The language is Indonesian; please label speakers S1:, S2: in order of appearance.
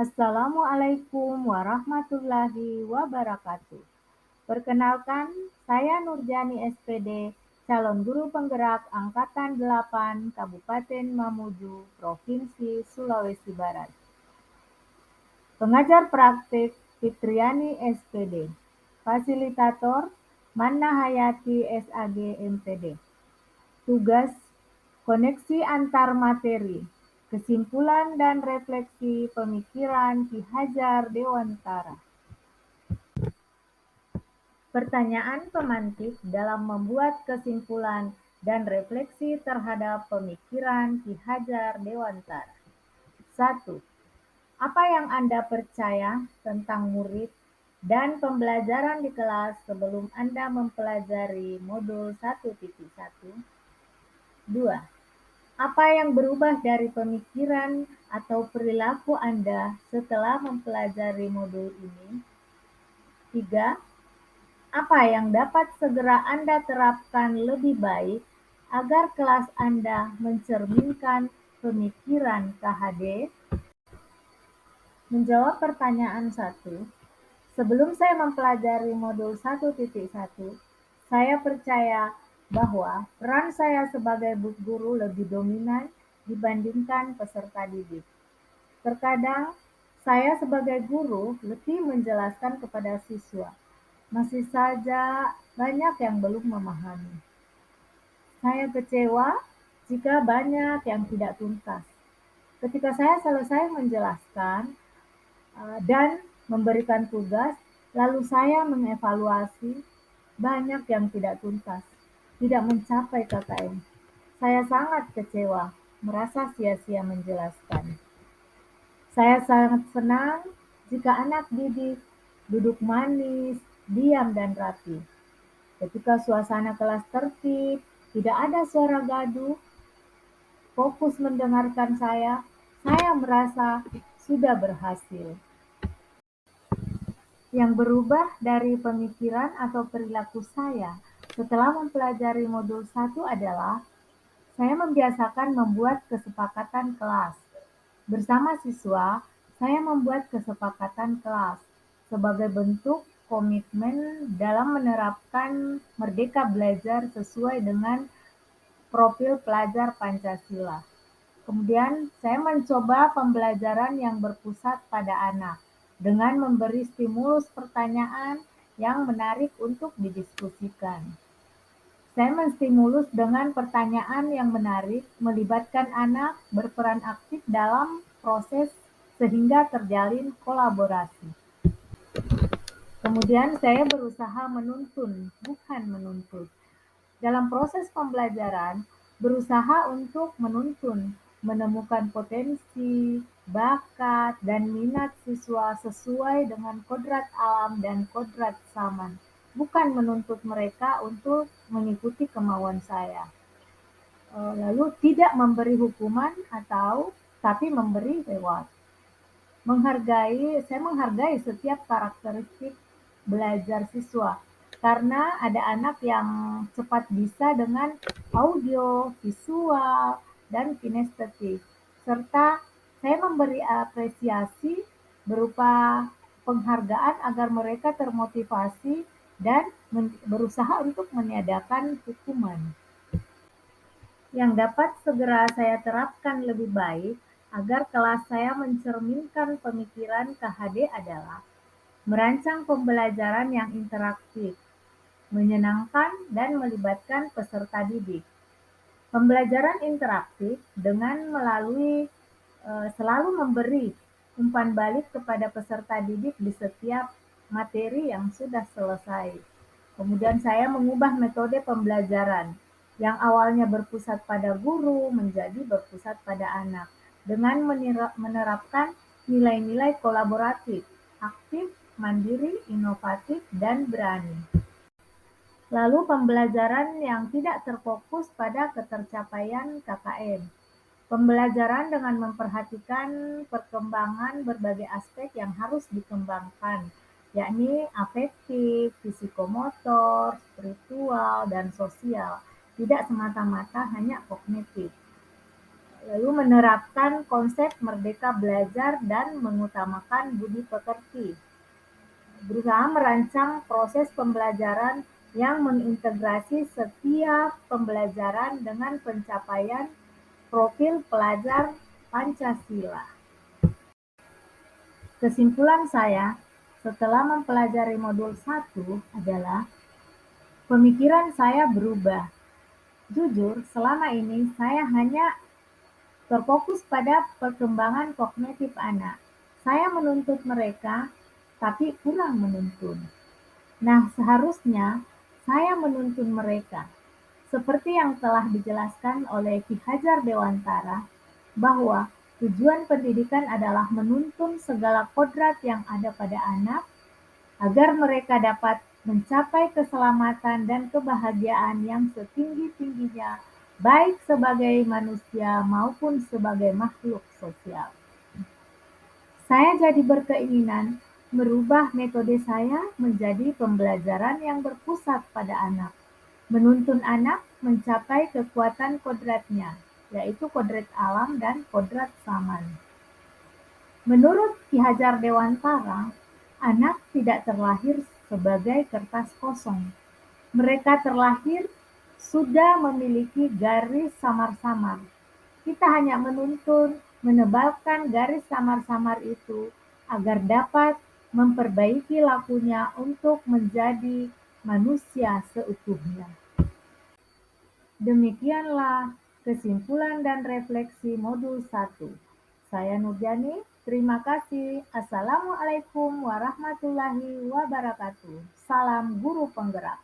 S1: Assalamualaikum warahmatullahi wabarakatuh. Perkenalkan, saya Nurjani SPD, calon guru penggerak Angkatan 8 Kabupaten Mamuju, Provinsi Sulawesi Barat. Pengajar praktik Fitriani SPD. Fasilitator Manna Hayati SAG MPD. Tugas koneksi antar materi, kesimpulan dan refleksi pemikiran Ki Hajar Dewantara. Pertanyaan pemantik dalam membuat kesimpulan dan refleksi terhadap pemikiran Ki Hajar Dewantara. 1. Apa yang Anda percaya tentang murid dan pembelajaran di kelas sebelum Anda mempelajari modul 1.1? 2. Apa yang berubah dari pemikiran atau perilaku Anda setelah mempelajari modul ini? 3. Apa yang dapat segera Anda terapkan lebih baik agar kelas Anda mencerminkan pemikiran KHD? Menjawab pertanyaan 1. Sebelum saya mempelajari modul 1.1, saya percaya bahwa peran saya sebagai guru lebih dominan dibandingkan peserta didik. Terkadang, saya sebagai guru lebih menjelaskan kepada siswa. Masih saja banyak yang belum memahami. Saya kecewa jika banyak yang tidak tuntas. Ketika saya selesai menjelaskan dan memberikan tugas, lalu saya mengevaluasi, banyak yang tidak tuntas, tidak mencapai KKM. Saya sangat kecewa, merasa sia-sia menjelaskan. Saya sangat senang jika anak didik duduk manis, diam dan rapi. Ketika suasana kelas tertib, tidak ada suara gaduh, fokus mendengarkan saya merasa sudah berhasil. Yang berubah dari pemikiran atau perilaku saya setelah mempelajari modul 1 adalah saya membiasakan membuat kesepakatan kelas. Bersama siswa, saya membuat kesepakatan kelas sebagai bentuk komitmen dalam menerapkan Merdeka Belajar sesuai dengan profil pelajar Pancasila. Kemudian saya mencoba pembelajaran yang berpusat pada anak dengan memberi stimulus pertanyaan yang menarik untuk didiskusikan. Saya menstimulus dengan pertanyaan yang menarik, melibatkan anak berperan aktif dalam proses sehingga terjalin kolaborasi. Kemudian saya berusaha menuntun, bukan menuntut. Dalam proses pembelajaran, berusaha untuk menuntun, menemukan potensi, bakat, dan minat siswa sesuai dengan kodrat alam dan kodrat zaman, bukan menuntut mereka untuk mengikuti kemauan saya. Lalu tidak memberi hukuman tapi memberi reward. Saya menghargai setiap karakteristik belajar siswa, karena ada anak yang cepat bisa dengan audio, visual, dan kinestetik. Serta saya memberi apresiasi berupa penghargaan agar mereka termotivasi dan berusaha untuk meniadakan hukuman. Yang dapat segera saya terapkan lebih baik agar kelas saya mencerminkan pemikiran KHD adalah merancang pembelajaran yang interaktif, menyenangkan, dan melibatkan peserta didik. Pembelajaran interaktif dengan selalu memberi umpan balik kepada peserta didik di setiap materi yang sudah selesai. Kemudian saya mengubah metode pembelajaran yang awalnya berpusat pada guru menjadi berpusat pada anak dengan menerapkan nilai-nilai kolaboratif, aktif, mandiri, inovatif, dan berani. Lalu pembelajaran yang tidak terfokus pada ketercapaian KKM. Pembelajaran dengan memperhatikan perkembangan berbagai aspek yang harus dikembangkan, yakni afektif, fisikomotor, spiritual, dan sosial, tidak semata-mata hanya kognitif. lalu menerapkan konsep merdeka belajar dan mengutamakan budi pekerti, berusaha merancang proses pembelajaran yang mengintegrasi setiap pembelajaran dengan pencapaian profil pelajar Pancasila. Kesimpulan saya setelah mempelajari modul 1 adalah pemikiran saya berubah. Jujur, selama ini saya hanya terfokus pada perkembangan kognitif anak. Saya menuntut mereka, tapi kurang menuntun. Nah, seharusnya saya menuntun mereka. Seperti yang telah dijelaskan oleh Ki Hajar Dewantara, bahwa tujuan pendidikan adalah menuntun segala kodrat yang ada pada anak agar mereka dapat mencapai keselamatan dan kebahagiaan yang setinggi-tingginya, baik sebagai manusia maupun sebagai makhluk sosial. Saya jadi berkeinginan merubah metode saya menjadi pembelajaran yang berpusat pada anak, menuntun anak mencapai kekuatan kodratnya, yaitu kodrat alam dan kodrat zaman. Menurut Ki Hajar Dewantara, anak tidak terlahir sebagai kertas kosong. Mereka terlahir sudah memiliki garis samar-samar. Kita hanya menuntun, menebalkan garis samar-samar itu agar dapat memperbaiki lakunya untuk menjadi manusia seutuhnya. Demikianlah kesimpulan dan refleksi modul 1. Saya Nurjani, terima kasih. Assalamualaikum warahmatullahi wabarakatuh. Salam guru penggerak.